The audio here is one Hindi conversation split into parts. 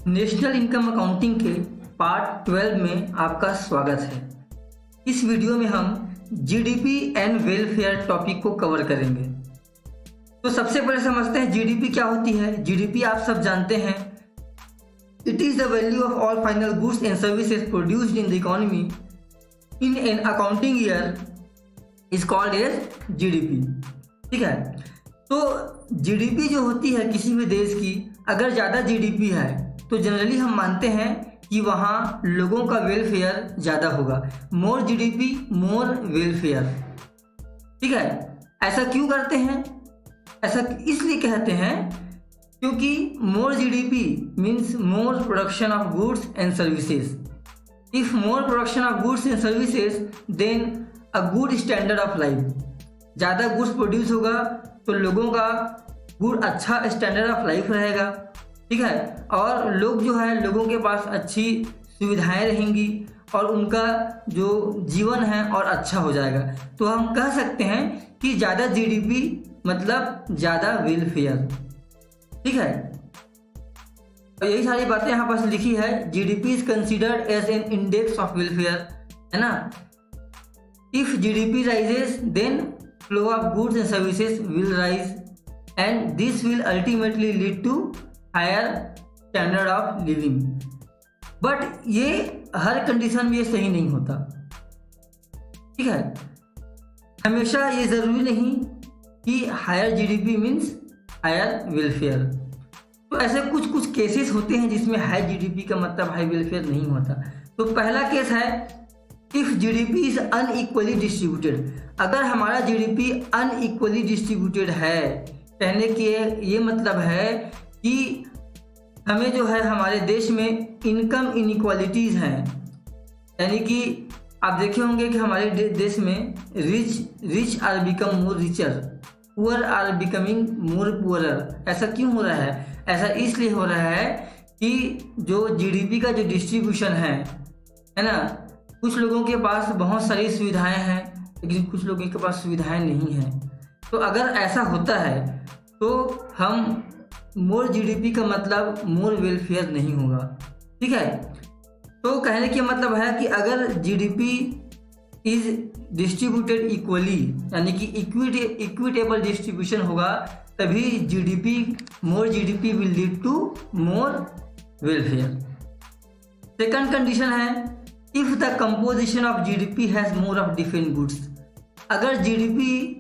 नेशनल इनकम अकाउंटिंग के पार्ट 12 में आपका स्वागत है। इस वीडियो में हम जीडीपी एंड वेलफेयर टॉपिक को कवर करेंगे। तो सबसे पहले समझते हैं जीडीपी क्या होती है। जीडीपी आप सब जानते हैं, it is the value of all final goods and services produced in the economy in an accounting year is called as GDP. ठीक है, तो जीडीपी जो होती है किसी भी देश की, अगर ज़्यादा जीडीपी है तो जनरली हम मानते हैं कि वहाँ लोगों का वेलफेयर ज़्यादा होगा। मोर जीडीपी मोर वेलफेयर। ठीक है, ऐसा क्यों करते हैं? ऐसा इसलिए कहते हैं क्योंकि more GDP means more production of goods and services. If more production of goods and services then a good standard of life. ज़्यादा गुड्स प्रोड्यूस होगा तो लोगों का गुड अच्छा स्टैंडर्ड ऑफ लाइफ रहेगा। ठीक है, और लोग जो है लोगों के पास अच्छी सुविधाएं रहेंगी और उनका जो जीवन है और अच्छा हो जाएगा। तो हम कह सकते हैं कि ज़्यादा जीडीपी मतलब ज़्यादा वेलफेयर। ठीक है, और यही सारी बातें यहाँ पर लिखी है। GDP is considered as an index of welfare, है ना। If GDP rises then flow of goods and services will rise and this will ultimately lead to higher standard of living. But ये हर कंडीशन में ये सही नहीं होता। ठीक है, हमेशा ये ज़रूरी नहीं कि higher GDP means higher welfare. तो ऐसे कुछ कुछ केसेस होते हैं जिसमें हाई जीडीपी का मतलब हाई वेलफेयर नहीं होता। तो पहला केस है if GDP is unequally distributed. अगर हमारा जीडीपी अनइक्वली डिस्ट्रीब्यूटेड है, कहने के ये मतलब है कि हमें जो है हमारे देश में इनकम इनइक्वालिटीज़ हैं। यानी कि आप देखे होंगे कि हमारे देश में rich are become more richer, poor are becoming more poorer. ऐसा क्यों हो रहा है? ऐसा इसलिए हो रहा है कि जो जीडीपी का जो डिस्ट्रीब्यूशन है ना, कुछ लोगों के पास बहुत सारी सुविधाएं हैं लेकिन कुछ लोगों के पास सुविधाएं नहीं हैं। तो अगर ऐसा होता है तो हम मोर जीडीपी का मतलब मोर वेलफेयर नहीं होगा। ठीक है, तो कहने का मतलब है कि अगर जीडीपी इज डिस्ट्रीब्यूटेड इक्वली, यानी कि इक्विटेबल डिस्ट्रीब्यूशन होगा, तभी more GDP will lead to more welfare. Second condition है if the composition of GDP has more of different goods. अगर जीडीपी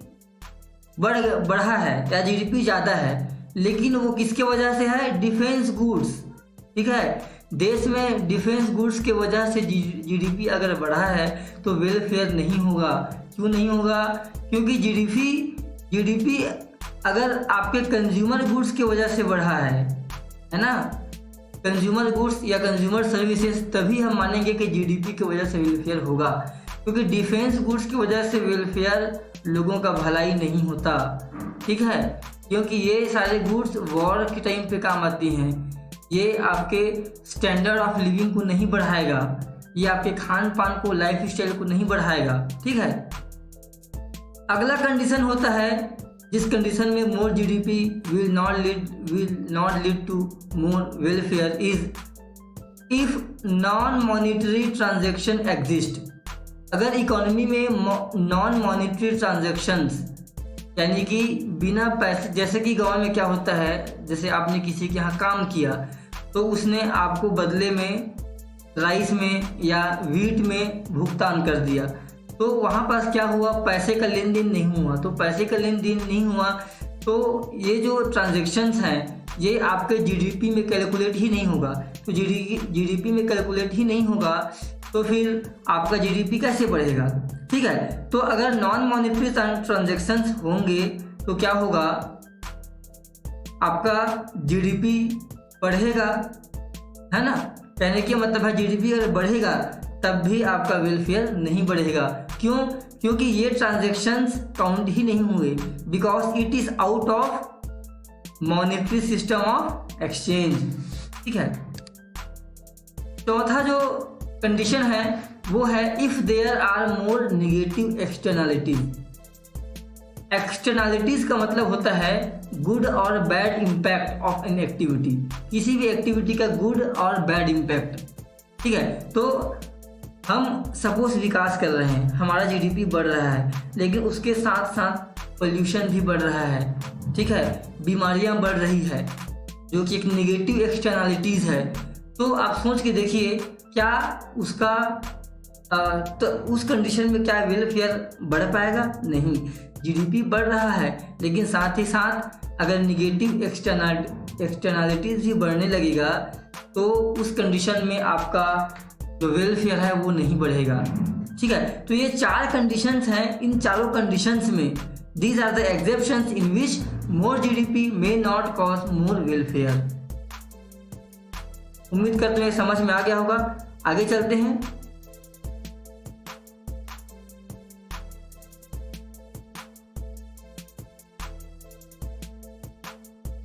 बढ़ा है या जीडीपी ज़्यादा है लेकिन वो किसके वजह से है? Defence goods. ठीक है, देश में डिफेंस गुड्स के वजह से जीडीपी अगर बढ़ा है तो वेलफेयर नहीं होगा। क्यों नहीं होगा? क्योंकि जीडीपी अगर आपके कंज्यूमर गुड्स की वजह से बढ़ा है ना, कंज्यूमर गुड्स या कंज्यूमर सर्विसेज, तभी हम मानेंगे कि जीडीपी की वजह से वेलफेयर होगा। क्योंकि डिफेंस गुड्स की वजह से वेलफेयर लोगों का भलाई नहीं होता। ठीक है, क्योंकि ये सारे गुड्स वॉर के टाइम पे काम आती हैं। ये आपके स्टैंडर्ड ऑफ लिविंग को नहीं बढ़ाएगा, ये आपके खान पान को, लाइफ स्टाइल को नहीं बढ़ाएगा। ठीक है, अगला कंडीशन होता है जिस कंडीशन में more GDP will not lead to more welfare is if non monetary transaction exist. अगर इकोनॉमी में नॉन मॉनिटरी ट्रांजैक्शंस, यानी कि बिना पैसे, जैसे कि गांव में क्या होता है, जैसे आपने किसी के यहाँ काम किया तो उसने आपको बदले में राइस में या वीट में भुगतान कर दिया, तो वहाँ पास क्या हुआ? पैसे का लेन देन नहीं हुआ। तो पैसे का लेन देन नहीं हुआ तो ये जो ट्रांजैक्शंस हैं ये आपके जीडीपी में कैलकुलेट ही नहीं होगा। तो जीडीपी में कैलकुलेट ही नहीं होगा तो फिर आपका जीडीपी कैसे बढ़ेगा? ठीक है, तो अगर नॉन मॉनेटरी ट्रांजैक्शंस होंगे तो क्या होगा? आपका जीडीपी बढ़ेगा, है ना। कहने का मतलब है जीडीपी अगर बढ़ेगा तब भी आपका वेलफेयर नहीं बढ़ेगा। क्यों? क्योंकि ये ट्रांजैक्शंस काउंट ही नहीं हुए, because it is out of monetary system of exchange. ठीक है, चौथा जो कंडीशन है वो है if there are more negative externalities. Externalities का मतलब होता है गुड और bad impact of an activity, किसी भी एक्टिविटी का गुड और बैड इम्पैक्ट। ठीक है, तो हम सपोज विकास कर रहे हैं, हमारा जीडीपी बढ़ रहा है, लेकिन उसके साथ साथ पोल्यूशन भी बढ़ रहा है। ठीक है, बीमारियां बढ़ रही है, जो कि एक नेगेटिव एक्सटर्नैलिटीज है। तो आप सोच के देखिए, क्या उसका तो उस कंडीशन में क्या वेलफेयर बढ़ पाएगा? नहीं। जीडीपी बढ़ रहा है, लेकिन साथ ही साथ अगर निगेटिव एक्सटर्नैलिटीज भी बढ़ने लगेगा तो उस कंडीशन में आपका जो वेलफेयर है वो नहीं बढ़ेगा। ठीक है, तो ये 4 कंडीशंस हैं। इन चारों कंडीशंस में these are the exceptions in which more GDP may not cause more welfare. उम्मीद करते हैं समझ में आ गया होगा। आगे चलते हैं।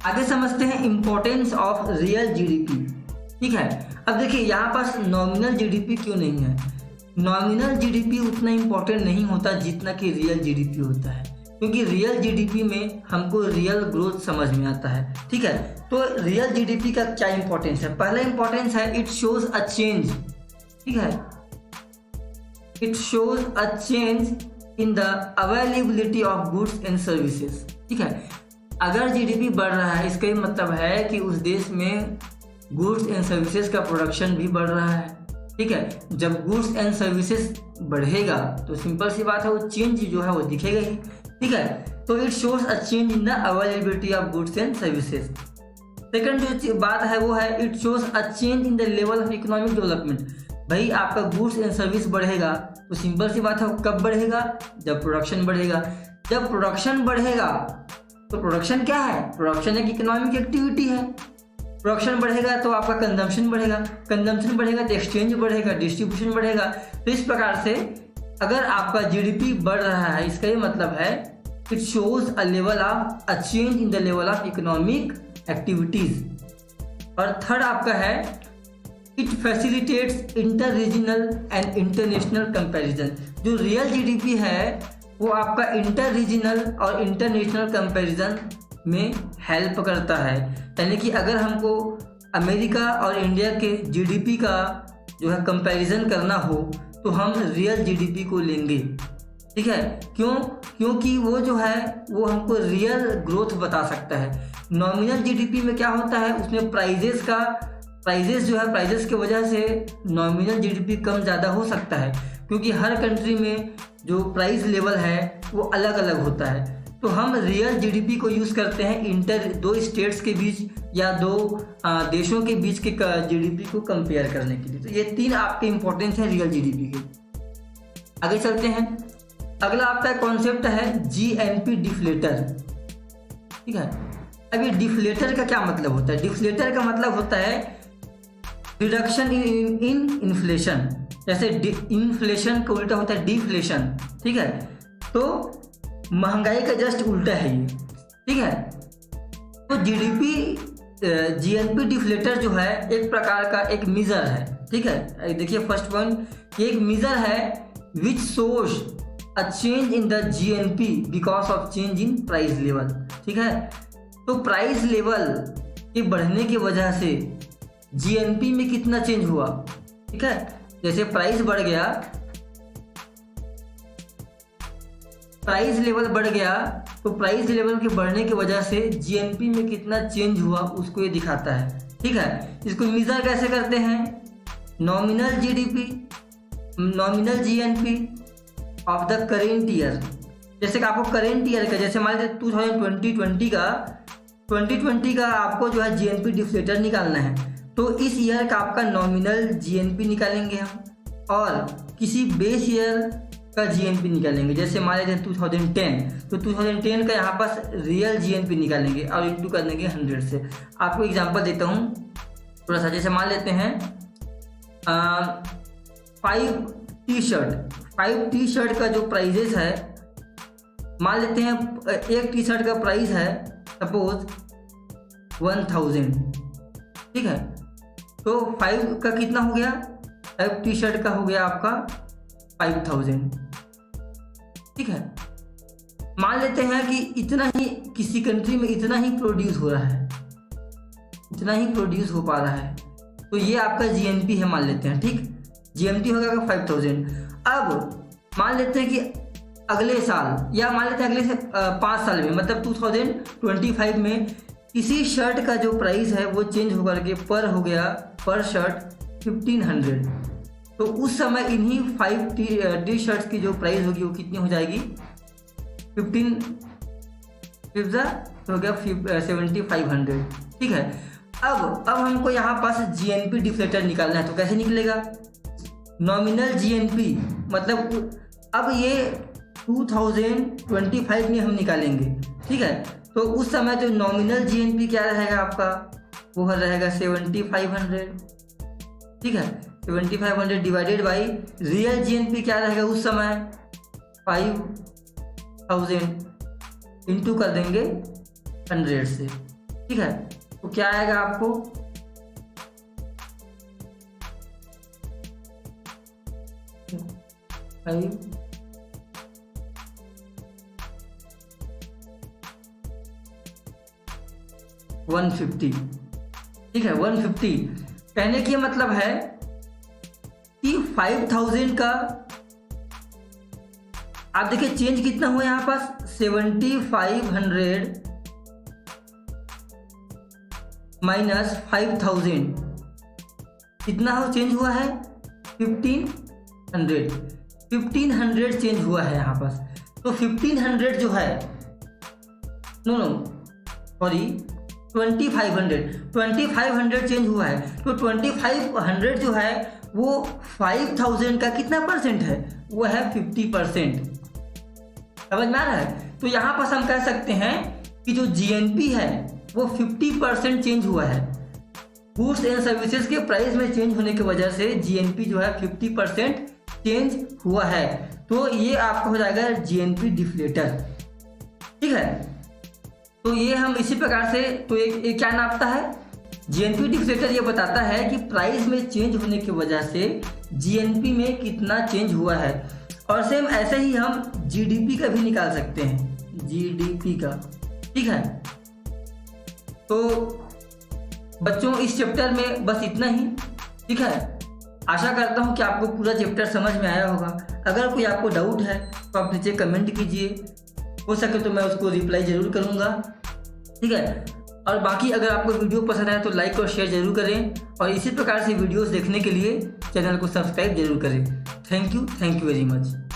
आगे समझते हैं इंपॉर्टेंस ऑफ रियल जीडीपी। ठीक है, अब देखिए यहाँ पास नॉमिनल जीडीपी क्यों नहीं है। नॉमिनल जीडीपी उतना इंपॉर्टेंट नहीं होता जितना कि रियल जीडीपी होता है, क्योंकि रियल जीडीपी में हमको रियल ग्रोथ समझ में आता है। ठीक है, तो रियल जीडीपी का क्या इंपॉर्टेंस है? पहला इंपॉर्टेंस है इट शोज अ चेंज। ठीक है, it shows a change in the availability of goods and services. ठीक है, अगर जीडीपी बढ़ रहा है, इसका ये मतलब है कि उस देश में गुड्स एंड सर्विसेज का प्रोडक्शन भी बढ़ रहा है। ठीक है, जब गुड्स एंड सर्विसेज बढ़ेगा तो सिंपल सी बात है, वो चेंज जो है वो दिखेगा ही। ठीक है, तो it shows a change in the availability of goods and services. Second जो बात है वो है it shows a change in the level of economic development. भाई आपका गुड्स एंड सर्विस बढ़ेगा तो सिंपल सी बात है, कब बढ़ेगा? जब प्रोडक्शन बढ़ेगा। जब प्रोडक्शन बढ़ेगा तो प्रोडक्शन क्या है? प्रोडक्शन एक इकोनॉमिक एक्टिविटी है। प्रोडक्शन बढ़ेगा तो आपका कंजम्पशन बढ़ेगा, कंजम्पशन बढ़ेगा तो एक्सचेंज बढ़ेगा, डिस्ट्रीब्यूशन बढ़ेगा। तो इस प्रकार से अगर आपका जीडीपी बढ़ रहा है, इसका ये मतलब है it shows a level of a change in the level of economic activities. और थर्ड आपका है it facilitates inter regional and international comparison. जो रियल जीडीपी है वो आपका इंटर रीजनल और इंटरनेशनल कंपैरिजन में हेल्प करता है। यानी कि अगर हमको अमेरिका और इंडिया के जीडीपी का जो है कंपैरिजन करना हो तो हम रियल जीडीपी को लेंगे। ठीक है, क्योंकि वो जो है वो हमको रियल ग्रोथ बता सकता है। नॉमिनल जीडीपी में क्या होता है, उसमें प्राइजेस जो है, प्राइजेस की वजह से नॉमिनल जीडीपी कम ज़्यादा हो सकता है, क्योंकि हर कंट्री में जो प्राइस लेवल है वो अलग अलग होता है। तो हम रियल जीडीपी को यूज़ करते हैं दो स्टेट्स के बीच या दो देशों के बीच के जीडीपी को कंपेयर करने के लिए। तो ये 3 आपके इंपॉर्टेंस हैं रियल जीडीपी के। आगे चलते हैं। अगला आपका कॉन्सेप्ट है जीएनपी डिफ्लेटर। ठीक है, अब ये डिफ्लेटर का क्या मतलब होता है? डिफ्लेटर का मतलब होता है रिडक्शन इन इन्फ्लेशन। जैसे इन्फ्लेशन का उल्टा होता है डिफ्लेशन। ठीक है, तो महंगाई का जस्ट उल्टा है ये। ठीक है, तो जीएनपी डिफ्लेटर जो है एक प्रकार का एक मेजर है। ठीक है, देखिए फर्स्ट पॉइंट, ये एक मेजर है which shows a change in the GNP because of change in price level. ठीक है, तो प्राइस लेवल के बढ़ने की वजह से जीएनपी में कितना चेंज हुआ। ठीक है, जैसे प्राइस बढ़ गया, प्राइस लेवल बढ़ गया, तो प्राइस लेवल के बढ़ने की वजह से जीएनपी में कितना चेंज हुआ उसको ये दिखाता है। ठीक है, इसको मेजर कैसे करते हैं? Nominal GDP, nominal GNP of the current year. जैसे कि आपको करेंट ईयर का, जैसे मान लीजिए 2020 का आपको जो है जीएनपी डिफ्लेटर निकालना है, तो इस ईयर का आपका नॉमिनल जीएनपी निकालेंगे हम, और किसी बेस ईयर का जीएनपी निकालेंगे। जैसे मान लीजिए 2010, तो 2010 का यहाँ पास रियल जीएनपी निकालेंगे और इंटू कर देंगे 100 से। आपको एग्जांपल देता हूँ थोड़ा सा। जैसे मान लेते हैं 5 टी शर्ट का जो प्राइजेस है, मान लेते हैं एक टी शर्ट का प्राइस है सपोज 1000। ठीक है, तो 5 का कितना हो गया? 5 टी शर्ट का हो गया आपका 5000। ठीक है, मान लेते हैं कि इतना ही किसी कंट्री में इतना ही प्रोड्यूस हो रहा है, इतना ही प्रोड्यूस हो पा रहा है, तो ये आपका जीएनपी है मान लेते हैं, ठीक। जीएनपी होगा 5000। अब मान लेते हैं कि अगले साल या मान लेते हैं अगले से 5 साल में, मतलब 2025 में किसी शर्ट का जो प्राइस है वो चेंज होकर के हो गया पर शर्ट 1500। तो उस समय इन्हीं 5 टी शर्ट्स की जो प्राइस होगी वो कितनी हो जाएगी, 15 हो गया 7500, ठीक है। अब हमको यहाँ पास जीएनपी डिफ्लेटर निकालना है, तो कैसे निकलेगा, नॉमिनल जीएनपी, मतलब अब ये 2025 में हम निकालेंगे, ठीक है। तो उस समय जो नॉमिनल जीएनपी क्या रहेगा आपका, वो रहेगा 7500, ठीक है। 7500 डिवाइडेड बाई रियल जीएनपी क्या रहेगा उस समय 5000, इंटू कर देंगे 100 से, ठीक है। तो क्या आएगा आपको 150, ठीक है। 150 कहने की मतलब है कि 5000 का आप देखिए चेंज कितना हुआ यहाँ पास, 7500 माइनस 5000 कितना हो चेंज हुआ है 1500 चेंज हुआ है यहाँ पास। तो 1500 जो है सॉरी 2500 चेंज हुआ है। तो 2500 जो है वो 5000 का कितना परसेंट है, वो है 50%। समझ में आ रहा है। तो यहाँ पर हम कह सकते हैं कि जो जीएनपी है वो 50% चेंज हुआ है। गुड्स एंड सर्विसेज के प्राइस में चेंज होने की वजह से जीएनपी जो है 50% चेंज हुआ है। तो ये आपका हो जाएगा जीएनपी डिफ्लेटर, ठीक है। तो ये हम इसी प्रकार से, तो एक क्या नापता है, जीएनपी डिफ्लेटर ये बताता है कि प्राइस में चेंज होने की वजह से जीएनपी में कितना चेंज हुआ है। और सेम ऐसे ही हम जीडीपी का भी निकाल सकते हैं, जीडीपी का, ठीक है। तो बच्चों इस चैप्टर में बस इतना ही, ठीक है। आशा करता हूँ कि आपको पूरा चैप्टर समझ में आया होगा। अगर कोई आपको डाउट है तो आप नीचे कमेंट कीजिए, हो सके तो मैं उसको रिप्लाई ज़रूर करूँगा, ठीक है। और बाकी अगर आपको वीडियो पसंद आए तो लाइक और शेयर जरूर करें, और इसी प्रकार से वीडियोस देखने के लिए चैनल को सब्सक्राइब जरूर करें। Thank you very much.